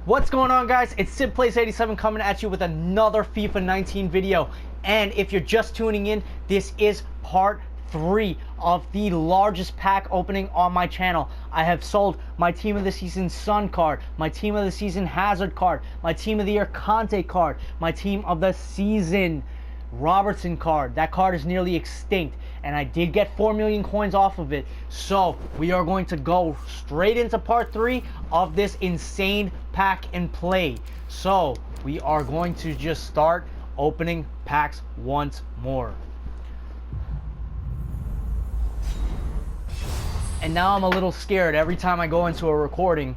What's going on, guys? It's SidPlays87 coming at you with another FIFA 19 video. And if you're just tuning in, this is part 3 of the largest pack opening on my channel. I have sold my Team of the Season Son card, my Team of the Season Hazard card, my Team of the Year KANTE card, my Team of the Season Robertson card. That card is nearly extinct, and I did get 4 million coins off of it. So we are going to go straight into part 3 of this insane pack and play. So we are going to just start opening packs once more. And now I'm a little scared every time I go into a recording,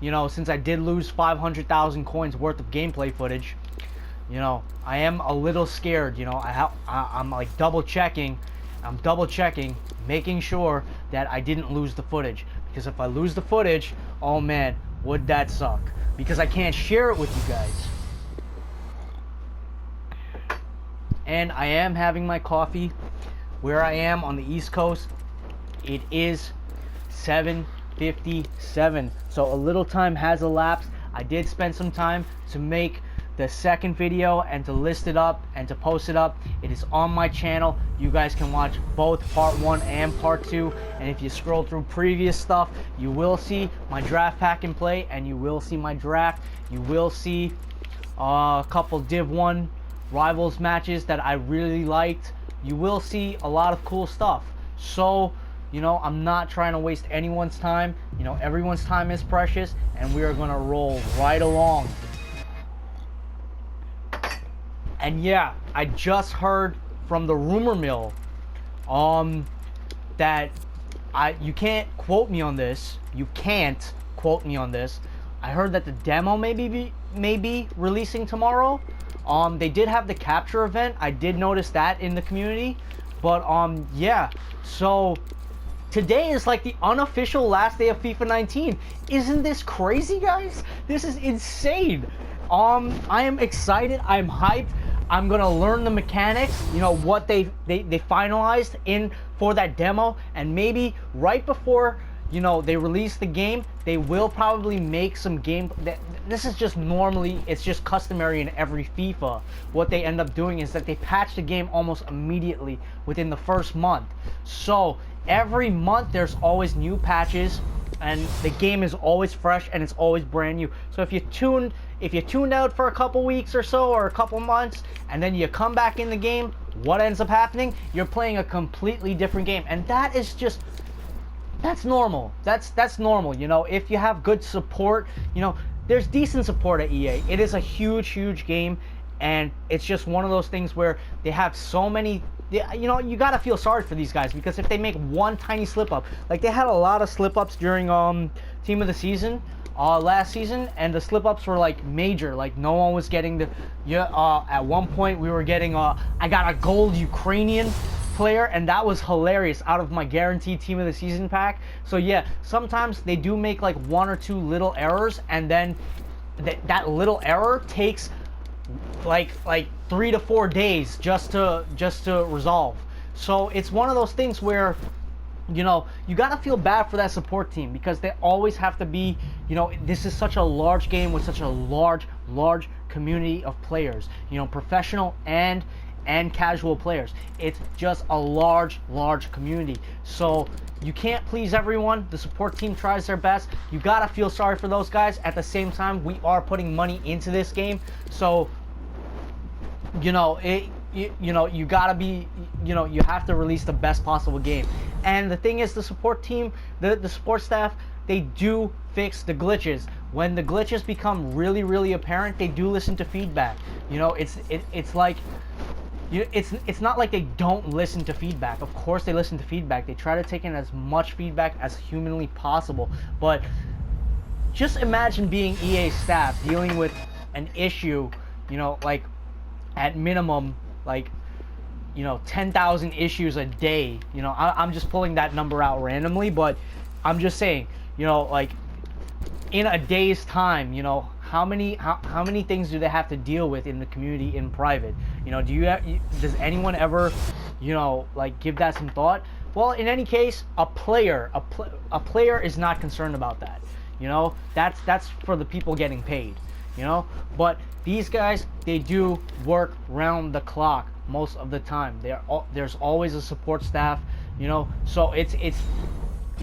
you know, since I did lose 500,000 coins worth of gameplay footage. You know, I am a little scared. You know, I'm like double checking, making sure that I didn't lose the footage. Because if I lose the footage, oh man, would that suck? Because I can't share it with you guys. And I am having my coffee where I am on the East Coast. It is 7:57, so a little time has elapsed. I did spend some time to make the second video and to list it up and to post it up. It is on my channel. You guys can watch both part 1 and part 2, and if you scroll through previous stuff, you will see my draft pack and play, and you will see my draft. You will see a couple Div 1 rivals matches that I really liked. You will see a lot of cool stuff. So, you know, I'm not trying to waste anyone's time. You know, everyone's time is precious, and we are gonna roll right along. And yeah, I just heard from the rumor mill that you can't quote me on this. You can't quote me on this. I heard that the demo may be releasing tomorrow. They did have the capture event. I did notice that in the community. But yeah, so today is like the unofficial last day of FIFA 19. Isn't this crazy, guys? This is insane. I am excited. I'm hyped. I'm gonna learn the mechanics, you know, what they finalized in for that demo, and maybe right before, you know, they release the game, they will probably make some game. This is just normally, it's just customary in every FIFA. What they end up doing is that they patch the game almost immediately within the first month. So every month there's always new patches, and the game is always fresh and it's always brand new. So if you tuned out for a couple weeks or so, or a couple months, and then you come back in the game, what ends up happening? You're playing a completely different game, and that is just, that's normal. That's normal. You know, if you have good support, you know, there's decent support at EA. It is a huge game, and it's just one of those things where they have so many. You know, you gotta feel sorry for these guys, because if they make one tiny slip up, like they had a lot of slip ups during Team of the Season last season, and the slip ups were like major. Like no one was getting the at one point we were getting I got a gold Ukrainian player, and that was hilarious, out of my guaranteed Team of the Season pack. So yeah, sometimes they do make like 1 or 2 little errors, and then that little error takes like 3 to 4 days just to resolve. So it's one of those things where, you know, you gotta feel bad for that support team, because they always have to be, you know, this is such a large game with such a large community of players, you know, professional and casual players. It's just a large community. So you can't please everyone. The support team tries their best. You gotta feel sorry for those guys. At the same time, we are putting money into this game, so you know, you gotta be, you know, you have to release the best possible game. And the thing is, the support team, the support staff, they do fix the glitches. When the glitches become really apparent, they do listen to feedback. You know, it's like, it's not like they don't listen to feedback. Of course they listen to feedback. They try to take in as much feedback as humanly possible. But just imagine being EA staff dealing with an issue, you know, like at minimum, like, you know, 10,000 issues a day. You know, I'm just pulling that number out randomly, but I'm just saying, you know, like in a day's time, you know, how many things do they have to deal with in the community in private? You know, does anyone ever, you know, like give that some thought? Well, in any case, a player is not concerned about that. You know, that's for the people getting paid. You know, but these guys, they do work round the clock most of the time. There's always a support staff. You know, so it's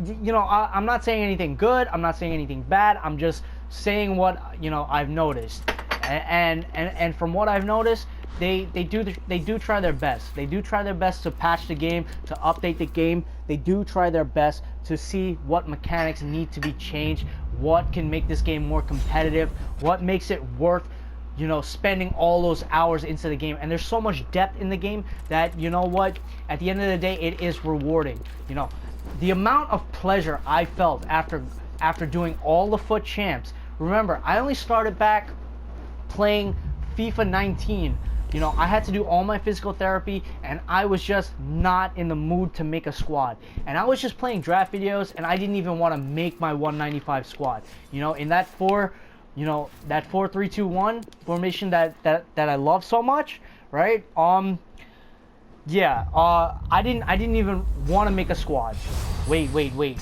you know, I'm not saying anything good. I'm not saying anything bad. I'm just saying what, you know, I've noticed, and from what I've noticed, they do try their best. They do try their best to patch the game, to update the game. They do try their best to see what mechanics need to be changed, what can make this game more competitive, what makes it worth, you know, spending all those hours into the game. And there's so much depth in the game that, you know what, at the end of the day, it is rewarding. You know, the amount of pleasure I felt after doing all the FUT champs. Remember, I only started back playing FIFA 19. You know, I had to do all my physical therapy, and I was just not in the mood to make a squad. And I was just playing draft videos, and I didn't even want to make my 195 squad. You know, in that 4-3-2-1 formation that I love so much, right? Yeah, I didn't even want to make a squad. Wait.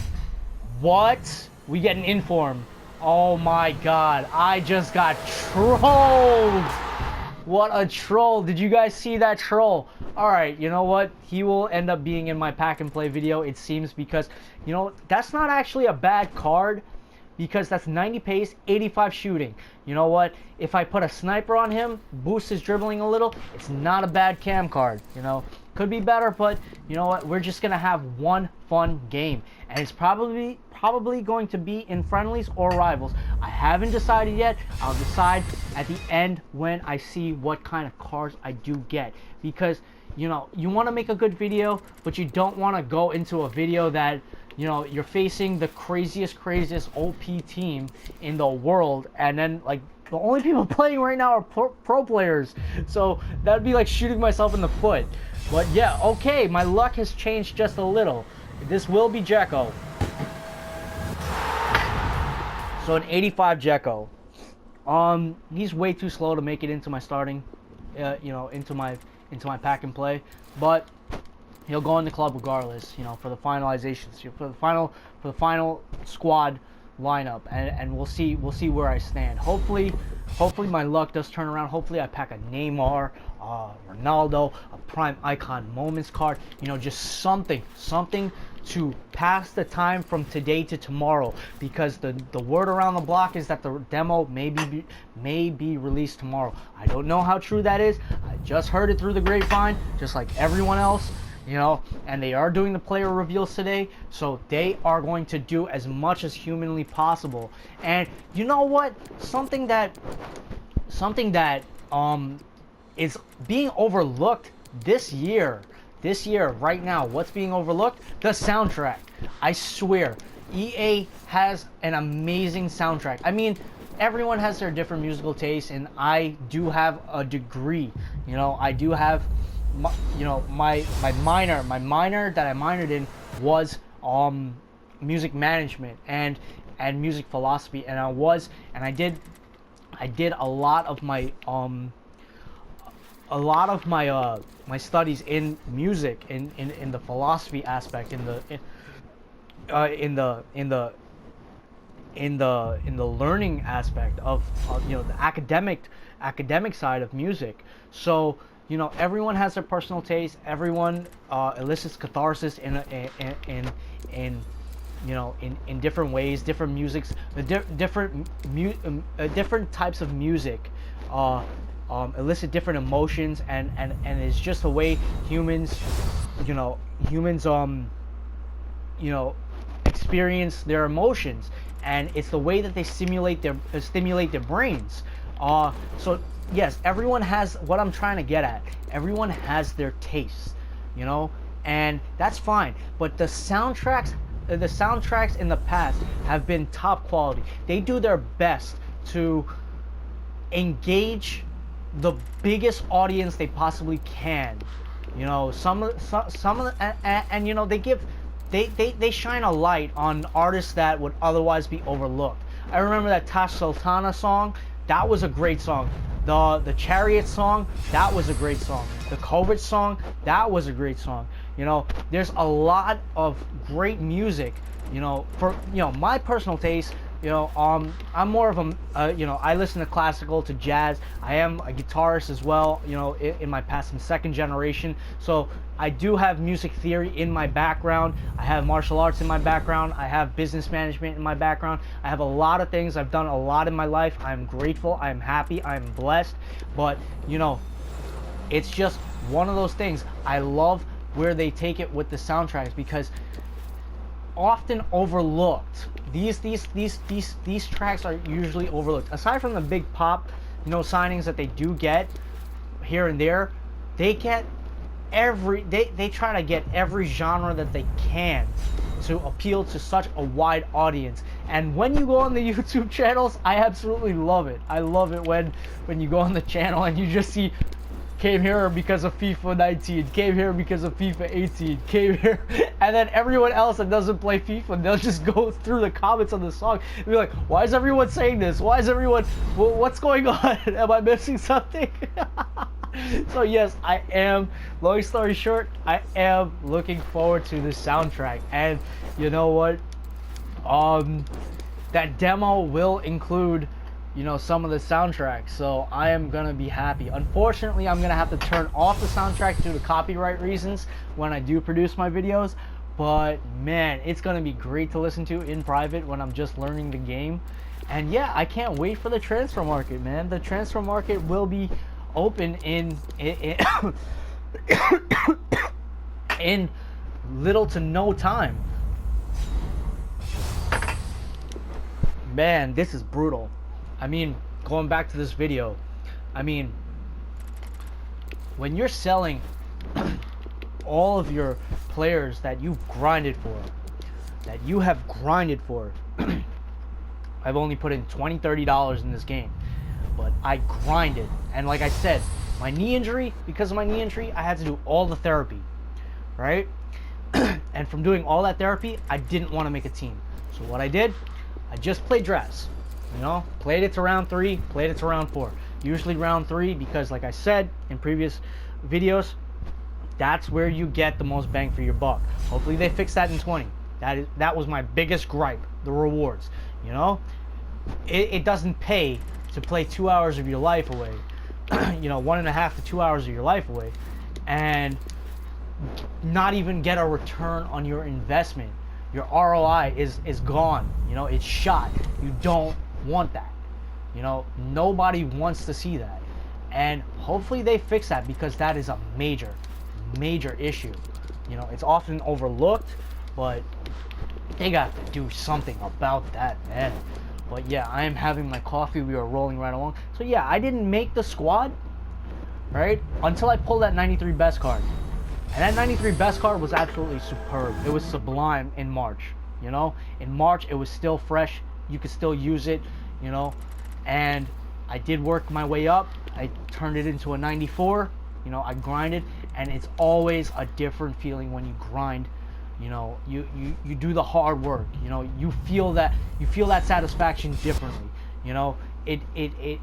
What? We get an inform. Oh my god, I just got trolled. What a troll. Did you guys see that troll? Alright, you know what? He will end up being in my pack and play video, it seems, because, you know, that's not actually a bad card, because that's 90 pace, 85 shooting. You know what? If I put a sniper on him, boost his dribbling a little, it's not a bad cam card. You know, could be better, but you know what? We're just gonna have one fun game, and it's probably going to be in friendlies or rivals. I haven't decided yet. I'll decide at the end when I see what kind of cards I do get, because you know, you want to make a good video, but you don't want to go into a video that, you know, you're facing the craziest OP team in the world, and then like the only people playing right now are pro players. So that'd be like shooting myself in the foot. But yeah, okay, my luck has changed just a little. This will be Jekko. So an 85 Jekko. He's way too slow to make it into my starting, you know, into my pack and play, but he'll go in the club regardless, you know, for the finalizations, for the final squad lineup, and we'll see where I stand. Hopefully my luck does turn around. Hopefully I pack a Neymar, Ronaldo, a prime icon moments card, you know, just something to pass the time from today to tomorrow, because the word around the block is that the demo may be released tomorrow. I don't know how true that is. I just heard it through the grapevine, just like everyone else. You know, and they are doing the player reveals today, so they are going to do as much as humanly possible. And you know what? Something that is being overlooked this year right now. What's being overlooked? The soundtrack. I swear, EA has an amazing soundtrack. I mean, everyone has their different musical tastes, and I do have a degree. You know, I do have. You know, my minor that I minored in was music management and music philosophy, and I did a lot of my my studies in music in the philosophy aspect, in the learning aspect of you know, the academic side of music. So you know, everyone has their personal taste. Everyone elicits catharsis in you know, in different ways, different musics, different types of music elicit different emotions, and it's just the way humans experience their emotions, and it's the way that they stimulate their brains. So yes, everyone has, what I'm trying to get at, everyone has their tastes, you know, and that's fine. But the soundtracks in the past have been top quality. They do their best to engage the biggest audience they possibly can. You know, some of the, and you know, they shine a light on artists that would otherwise be overlooked. I remember that Tash Sultana song. That was a great song. The Chariot song, that was a great song. The COVID song, that was a great song. You know, there's a lot of great music. You know, for, you know, my personal taste, I'm more of a, I listen to classical, to jazz. I am a guitarist as well, in my past. I'm second generation. So I do have music theory in my background. I have martial arts in my background. I have business management in my background. I have a lot of things. I've done a lot in my life. I'm grateful. I'm happy. I'm blessed. But, it's just one of those things. I love where they take it with the soundtracks, because often overlooked. These tracks are usually overlooked. Aside from the big pop, signings that they do get here and there, they get they try to get every genre that they can to appeal to such a wide audience. And when you go on the YouTube channels, I absolutely love it. I love it when you go on the channel and you just see, came here because of FIFA 19, came here because of FIFA 18, came here, and then everyone else that doesn't play FIFA, they'll just go through the comments on the song and be like, why is everyone saying this? Why is everyone, what's going on? Am I missing something? So yes, I am, long story short, I am looking forward to this soundtrack. And you know what? That demo will include some of the soundtracks, so I am gonna be happy. Unfortunately, I'm gonna have to turn off the soundtrack due to copyright reasons when I do produce my videos, but man, it's gonna be great to listen to in private when I'm just learning the game. And yeah, I can't wait for the transfer market, man. The transfer market will be open in in little to no time. Man, this is brutal. I mean, going back to this video, I mean, when you're selling all of your players that you've grinded for, that you have grinded for, I've only put in $20, $30 in this game, but I grinded. And like I said, my knee injury, because of my knee injury, I had to do all the therapy, right? And from doing all that therapy, I didn't want to make a team. So what I did, I just played drafts. Played it to round 3, played it to round 4. Usually round 3, because like I said in previous videos, that's where you get the most bang for your buck. Hopefully they fix that in 20. That was my biggest gripe, the rewards. It doesn't pay to play 2 hours of your life away, 1.5 to 2 hours of your life away, and not even get a return on your investment. Your ROI is gone. It's shot. You don't want that. Nobody wants to see that. And hopefully they fix that, because that is a major issue. It's often overlooked, but they got to do something about that, man. But yeah, I am having my coffee. We are rolling right along. So yeah, I didn't make the squad, right, until I pulled that 93 best card. And that 93 best card was absolutely superb. It was sublime in March. In March, it was still fresh. You could still use it, and I did work my way up. I turned it into a 94. I grinded, and it's always a different feeling when you grind. You do the hard work. You feel that satisfaction differently. The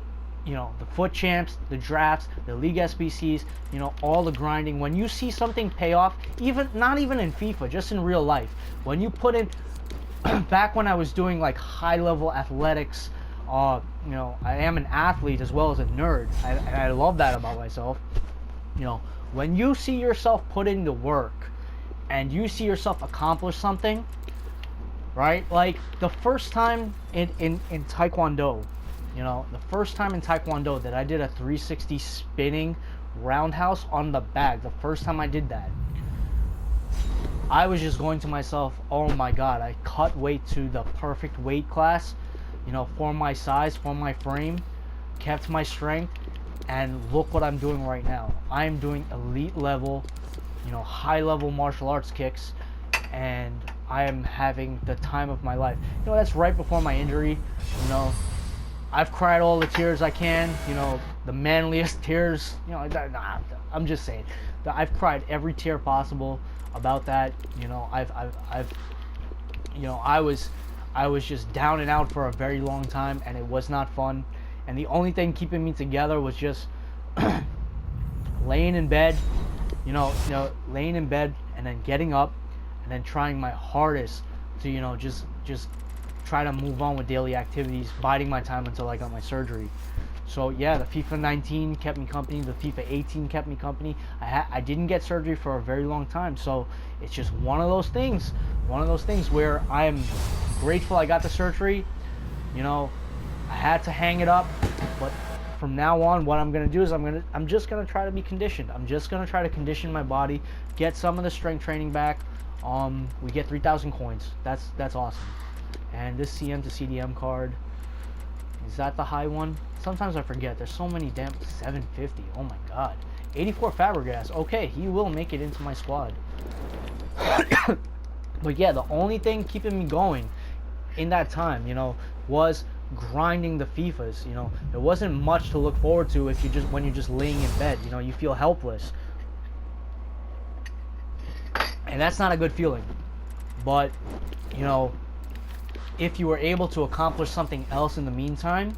foot champs, the drafts, the league SBCs, all the grinding. When you see something pay off, not even in FIFA, just in real life, when you put in, back when I was doing like high level athletics, I am an athlete as well as a nerd. I love that about myself. When you see yourself put in the work and you see yourself accomplish something, right? Like the first time in Taekwondo, the first time in Taekwondo that I did a 360 spinning roundhouse on the bag, the first time I did that, I was just going to myself, oh my god, I cut weight to the perfect weight class, for my size, for my frame, kept my strength, and look what I'm doing right now. I'm doing elite level, high level martial arts kicks, and I am having the time of my life. That's right before my injury. I've cried all the tears I can, the manliest tears, I'm just saying that I've cried every tear possible about that. I was just down and out for a very long time, and it was not fun. And the only thing keeping me together was just laying in bed, laying in bed and then getting up and then trying my hardest to, just try to move on with daily activities, biding my time until I got my surgery. So yeah, the FIFA 19 kept me company. The FIFA 18 kept me company. I didn't get surgery for a very long time, so it's just one of those things. One of those things where I'm grateful I got the surgery. You know, I had to hang it up, but from now on, what I'm gonna do is I'm just gonna try to be conditioned. I'm just gonna try to condition my body, get some of the strength training back. We get 3,000 coins. That's awesome. And this CM to CDM card, is that the high one? Sometimes I forget. There's so many damn 750. Oh my god. 84 Fabregas. Okay, he will make it into my squad. But yeah, the only thing keeping me going in that time, you know, was grinding the FIFAs. You know, there wasn't much to look forward to if you just when you're just laying in bed. You know, you feel helpless, and that's not a good feeling. But you know, if you were able to accomplish something else in the meantime,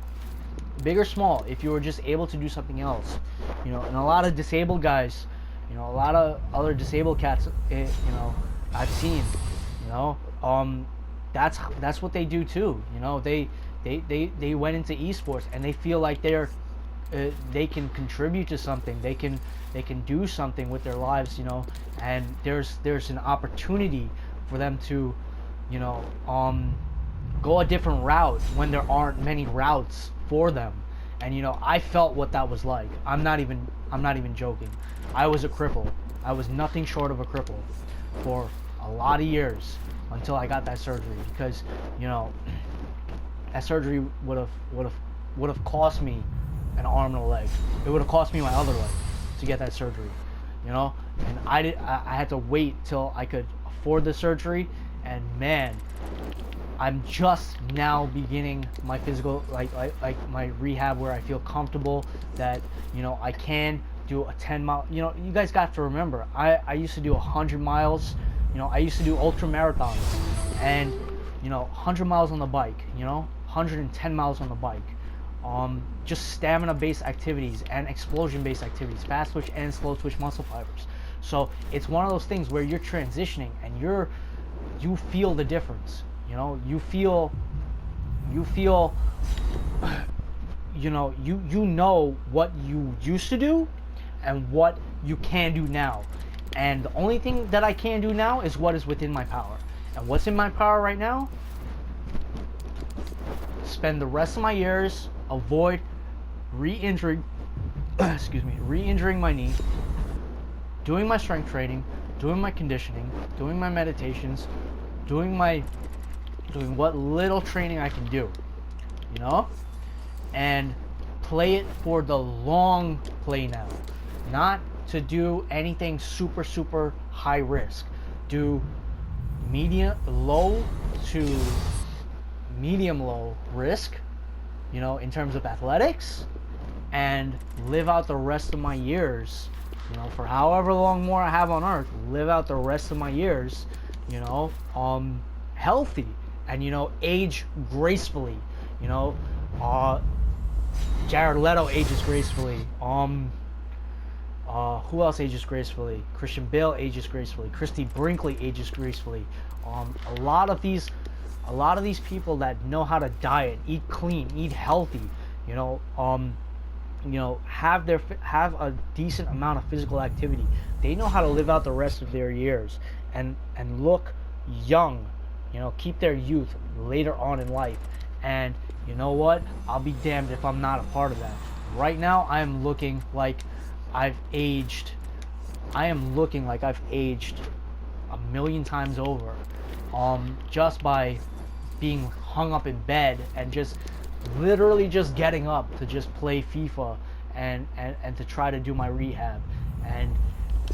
big or small, if you were just able to do something else, you know, and a lot of disabled guys, you know, a lot of other disabled cats, you know, I've seen, you know, that's what they do too. You know, they went into esports and they feel like they can contribute to something. They can do something with their lives, you know, and there's an opportunity for them to, you know, go a different route when there aren't many routes for them. And you know, I felt what that was like. I'm not even joking. I was a cripple. I was nothing short of a cripple for a lot of years until I got that surgery, because you know, that surgery would have cost me an arm and a leg. It would have cost me my other leg to get that surgery, you know. And I had to wait till I could afford the surgery. And man, I'm just now beginning my physical, like my rehab, where I feel comfortable that, you know, I can do a 10-mile. You know, you guys got to remember, I used to do 100 miles. You know, I used to do ultra marathons, and you know, 100 miles on the bike. You know, 110 miles on the bike. Just stamina-based activities and explosion-based activities, fast twitch and slow twitch muscle fibers. So it's one of those things where you're transitioning and you feel the difference. You know, you feel, you know what you used to do and what you can do now. And the only thing that I can do now is what is within my power. And what's in my power right now? Spend the rest of my years, avoid re-injuring, re-injuring my knee, doing my strength training, doing my conditioning, doing my meditations, doing what little training I can do, you know, and play it for the long play now, not to do anything super high risk. Do low to medium low risk, you know, in terms of athletics, and live out the rest of my years, you know, for however long more I have on earth, live out the rest of my years, you know, healthy, and you know, age gracefully. You know, Jared Leto ages gracefully. Who else ages gracefully? Christian Bale ages gracefully. Christy Brinkley ages gracefully. A lot of these people that know how to diet, eat clean, eat healthy, you know, have a decent amount of physical activity. They know how to live out the rest of their years and look young, you know, keep their youth later on in life. And you know what? I'll be damned if I'm not a part of that. Right now, I am looking like I've aged. I am looking like I've aged 1,000,000 times over, just by being hung up in bed and just literally just getting up to just play FIFA and to try to do my rehab.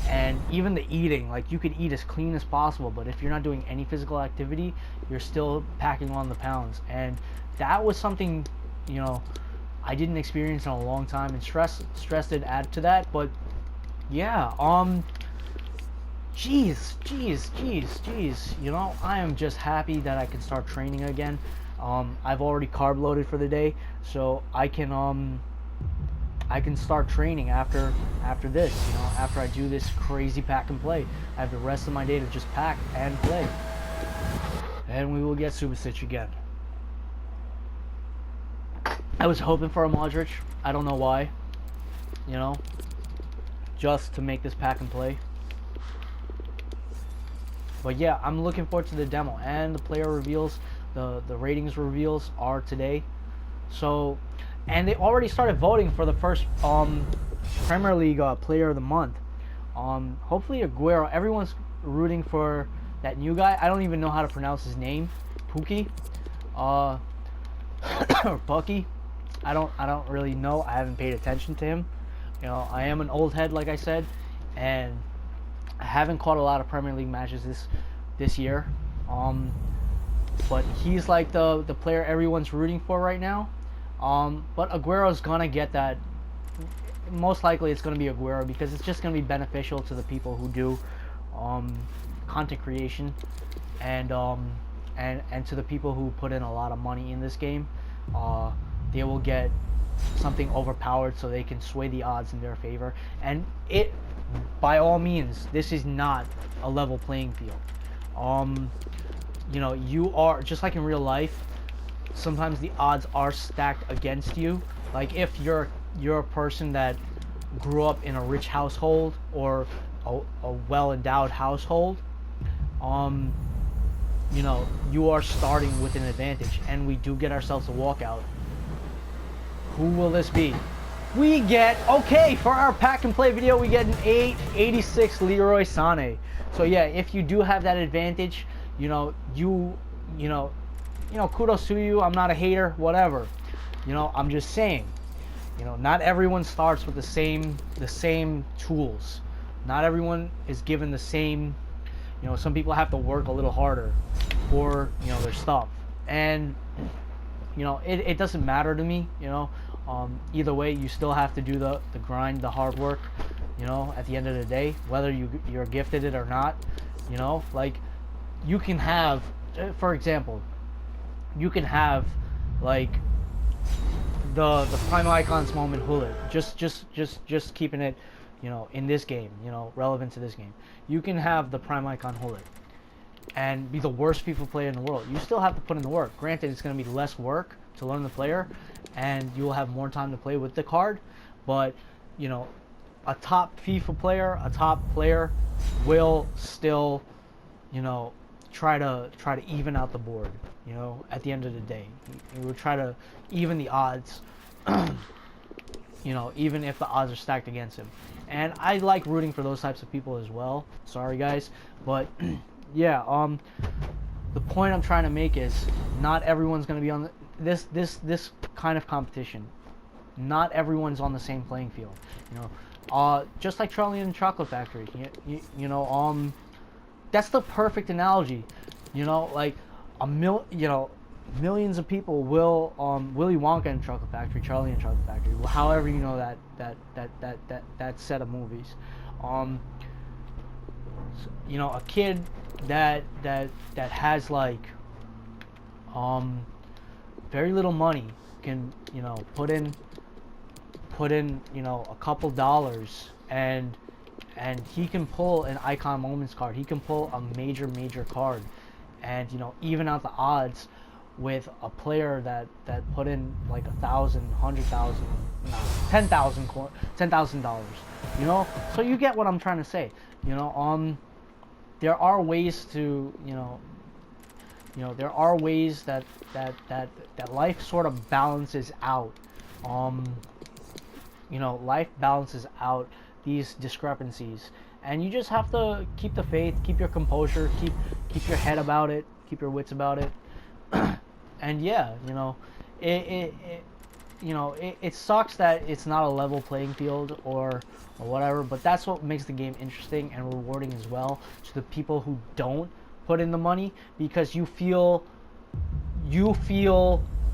And even the eating, like, you could eat as clean as possible, but if you're not doing any physical activity, you're still packing on the pounds. And that was something, you know, I didn't experience in a long time, and stress did add to that. But yeah, jeez, you know, I am just happy that I can start training again. I've already carb loaded for the day, so I can start training after this, you know, after I do this crazy pack and play. I have the rest of my day to just pack and play, and we will get Super Stitch again. I was hoping for a Modric. I don't know why. You know, just to make this pack and play. But yeah, I'm looking forward to the demo, and the player reveals, the ratings reveals are today. So, and they already started voting for the first Premier League Player of the Month. Hopefully Aguero. Everyone's rooting for that new guy. I don't even know how to pronounce his name. Pookie, or Bucky. I don't really know. I haven't paid attention to him. You know, I am an old head, like I said, and I haven't caught a lot of Premier League matches this year. But he's like the player everyone's rooting for right now. But Aguero's gonna get that. Most likely it's gonna be Aguero, because it's just gonna be beneficial to the people who do content creation, and to the people who put in a lot of money in this game. They will get something overpowered, so they can sway the odds in their favor. And it, by all means, this is not a level playing field. You know, you are just like in real life. Sometimes the odds are stacked against you. Like if you're a person that grew up in a rich household, or a well-endowed household, you know, you are starting with an advantage, and we do get ourselves a walkout. Who will this be? We get, okay, for our pack and play video, we get an 86 Leroy Sané. So yeah, if you do have that advantage, you know, kudos to you. I'm not a hater, whatever. You know, I'm just saying, you know, not everyone starts with the same tools. Not everyone is given the same, you know, some people have to work a little harder for, you know, their stuff. And, you know, it doesn't matter to me, you know. Either way, you still have to do the grind, the hard work, you know, at the end of the day, whether you're gifted it or not. You know, like, you can have, for example, you can have, like, the Prime Icons moment Hullet, just keeping it, you know, in this game, you know, relevant to this game. You can have the Prime Icon Hullet and be the worst FIFA player in the world. You still have to put in the work. Granted, it's going to be less work to learn the player, and you will have more time to play with the card, but, you know, a top FIFA player, a top player will still, you know, try to even out the board, you know, at the end of the day. You will try to even the odds, you know, even if the odds are stacked against him. And I like rooting for those types of people as well. Sorry guys, but yeah, the point I'm trying to make is not everyone's going to be on this kind of competition. Not everyone's on the same playing field, you know. Just like Charlie and the Chocolate Factory, you know, that's the perfect analogy, you know, like millions of people will Willy Wonka and Chocolate Factory, Charlie and Chocolate Factory, however you know that set of movies. You know, a kid that has like very little money can, you know, put in, you know, a couple dollars, and he can pull an Icon Moments card. He can pull a major card, and, you know, even out the odds with a player that put in like $1,000, $100,000, no, $10,000, you know. So you get what I'm trying to say, you know. There are ways to, you know, there are ways that life sort of balances out. You know, life balances out these discrepancies, and you just have to keep the faith, keep your composure, keep your head about it, keep your wits about it. And yeah, you know, it sucks that it's not a level playing field or whatever, but that's what makes the game interesting and rewarding as well to the people who don't put in the money, because you feel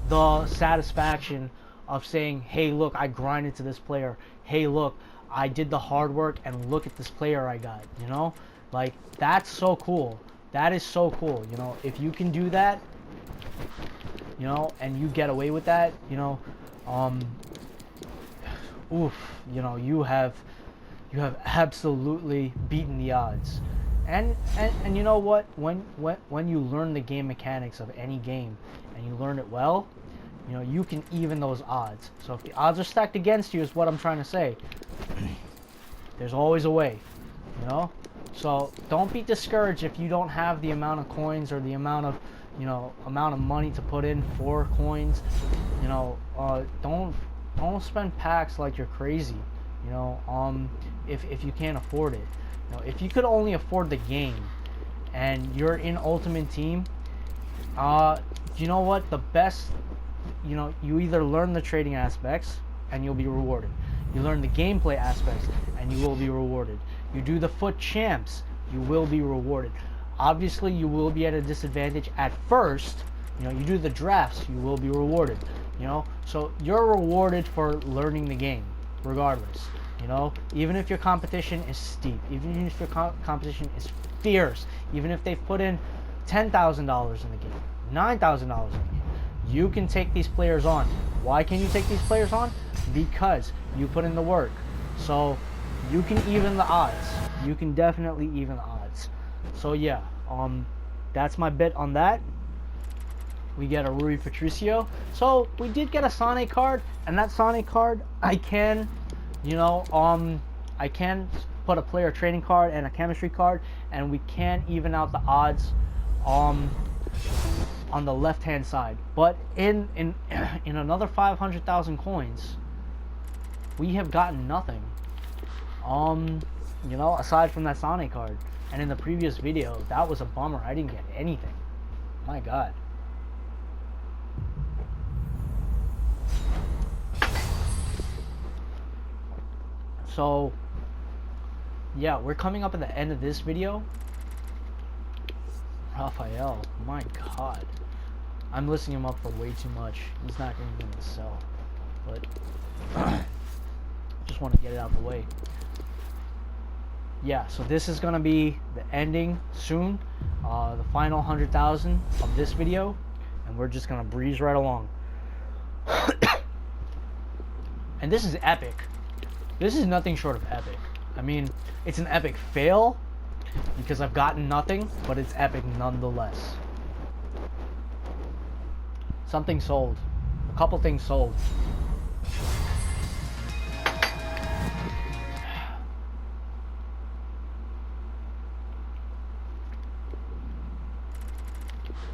the satisfaction of saying, hey, look, I grinded to this player. Hey, look, I did the hard work, and look at this player I got, you know? Like, that's so cool. That is so cool, you know? If you can do that, you know, and you get away with that, you know, oof, you know, you have absolutely beaten the odds. And you know what? When you learn the game mechanics of any game, and you learn it well, you know, you can even those odds. So if the odds are stacked against you, is what I'm trying to say, there's always a way, you know. So don't be discouraged if you don't have the amount of coins or the amount of, you know, amount of money to put in for coins. You know, don't spend packs like you're crazy. You know, if you can't afford it. You know, if you could only afford the game and you're in Ultimate Team, you know what? The best, you know, you either learn the trading aspects and you'll be rewarded. You learn the gameplay aspects and you will be rewarded. You do the foot champs, you will be rewarded. Obviously, you will be at a disadvantage at first. You know, you do the drafts, you will be rewarded. You know, so you're rewarded for learning the game, regardless. You know, even if your competition is steep, even if your competition is fierce, even if they've put in $10,000 in the game, $9,000 in the game, you can take these players on. Why can you take these players on? Because you put in the work. So you can even the odds. You can definitely even the odds. So yeah, that's my bet on that. We get a Rui Patricio. So we did get a Sane card, and that Sane card, I can, you know, I can put a player trading card and a chemistry card, and we can even out the odds on the left hand side. But in another 500,000 coins, we have gotten nothing. You know, aside from that Sane card. And in the previous video, that was a bummer. I didn't get anything. My God. So, yeah, we're coming up at the end of this video. Raphael, my God. I'm listing him up for way too much. He's not going to sell. But, just want to get it out of the way. Yeah, so this is going to be the ending soon. The final 100,000 of this video. And we're just going to breeze right along. And this is epic. This is nothing short of epic. I mean, it's an epic fail because I've gotten nothing, but it's epic nonetheless. Something sold. A couple things sold.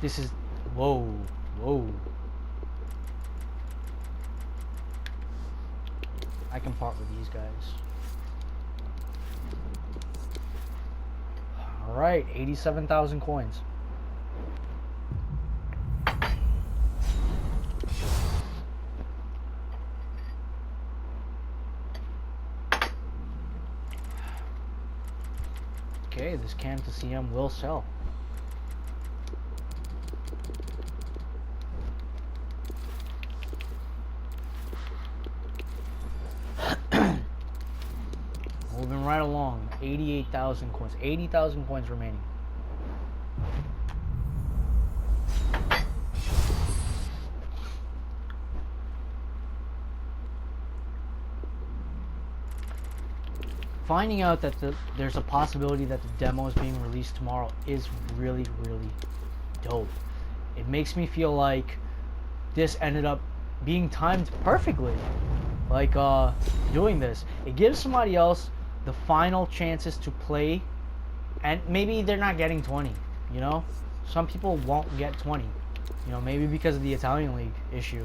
This is... Whoa. Whoa. I can part with these guys. Alright, 87,000 coins. Okay, this KANTE CM will sell. Moving right along, 88,000 coins, 80,000 coins remaining. Finding out that there's a possibility that the demo is being released tomorrow is really, really dope. It makes me feel like this ended up being timed perfectly. Like, doing this. It gives somebody else the final chances to play, and maybe they're not getting 20, you know? Some people won't get 20, you know, maybe because of the Italian League issue,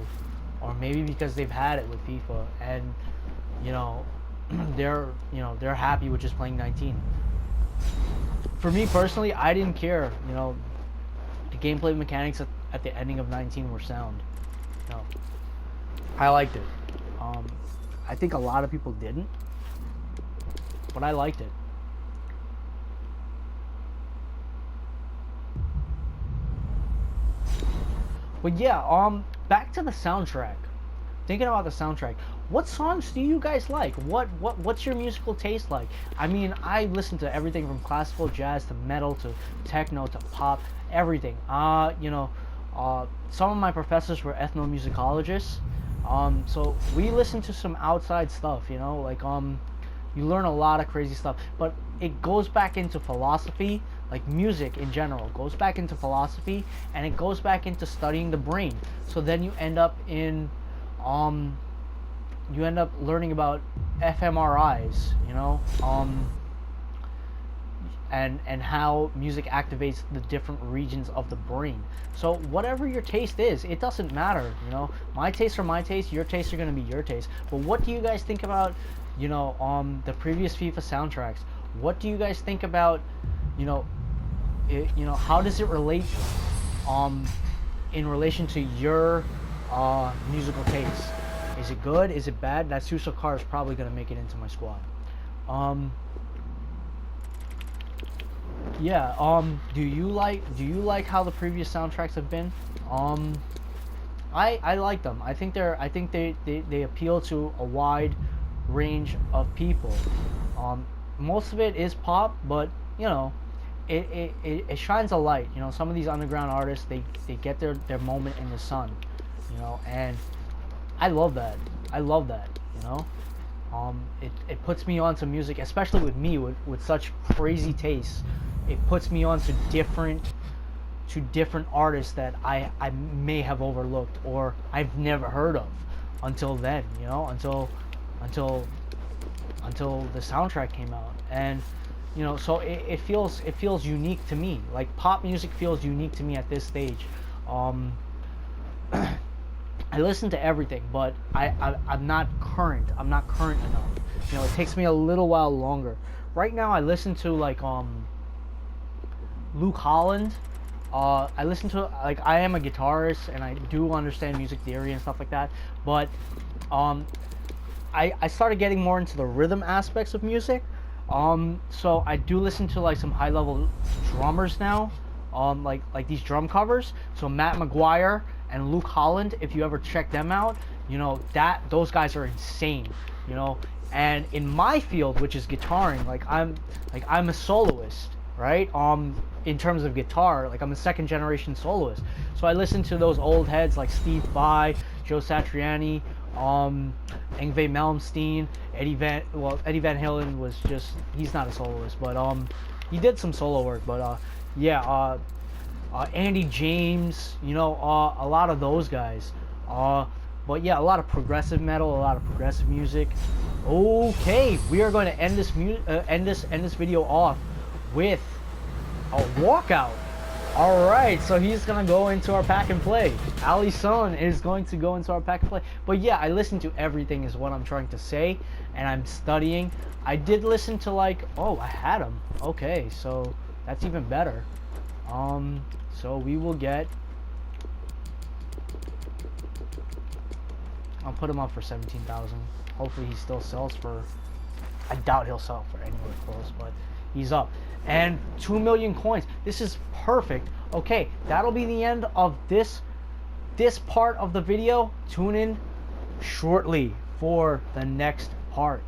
or maybe because they've had it with FIFA, and, you know, they're happy with just playing 19. For me personally, I didn't care, you know, the gameplay mechanics at the ending of 19 were sound. No, I liked it. I think a lot of people didn't, but I liked it. But yeah, back to the soundtrack. Thinking about the soundtrack, what songs do you guys like? What's your musical taste like? I mean, I listen to everything from classical jazz to metal to techno to pop, everything. You know, some of my professors were ethnomusicologists. So we listen to some outside stuff, you know, like, you learn a lot of crazy stuff, but it goes back into philosophy, like music in general, goes back into philosophy, and it goes back into studying the brain. So then you end up in you end up learning about fMRIs, you know, and how music activates the different regions of the brain. So whatever your taste is, it doesn't matter, you know. My tastes are my taste, your tastes are going to be your taste. But what do you guys think about, you know, the previous FIFA soundtracks? What do you guys think about, you know, how does it relate in relation to your musical taste? Is it good? Is it bad? That Suso car is probably going to make it into my squad. Yeah, do you like how the previous soundtracks have been? I like them. I think they appeal to a wide range of people. Most of it is pop, but you know, it shines a light. You know, some of these underground artists, they get their moment in the sun, you know, and I love that. I love that, you know. It puts me on to music, especially with me with such crazy tastes. It puts me on to different artists that I may have overlooked or I've never heard of until then, you know, until the soundtrack came out. And you know, so it feels unique to me. Like pop music feels unique to me at this stage. I listen to everything, but I'm not current. I'm not current enough. You know, it takes me a little while longer. Right now, I listen to like Luke Holland. I listen to, like, I am a guitarist and I do understand music theory and stuff like that. But I started getting more into the rhythm aspects of music. So I do listen to like some high level drummers now. Like these drum covers. So Matt McGuire and Luke Holland, if you ever check them out, you know, those guys are insane, you know. And in my field, which is guitaring, like I'm a soloist, right? In terms of guitar, like I'm a second generation soloist. So I listen to those old heads like Steve Vai, Joe Satriani, Yngwie Malmsteen, Eddie Van Halen was just, he's not a soloist, but he did some solo work, but yeah, Andy James, you know, a lot of those guys. But yeah, a lot of progressive metal, a lot of progressive music. Okay, we are going to end this video off with a walkout. All right, so he's gonna go into our pack and play. Ali Son is going to go into our pack and play. But yeah, I listen to everything is what I'm trying to say, and I'm studying. I did listen to like, oh, I had him. Okay, so that's even better. So we will get, I'll put him up for 17,000. Hopefully he still sells for, I doubt he'll sell for anywhere close, but he's up. And 2 million coins. This is perfect. Okay, that'll be the end of this part of the video. Tune in shortly for the next part.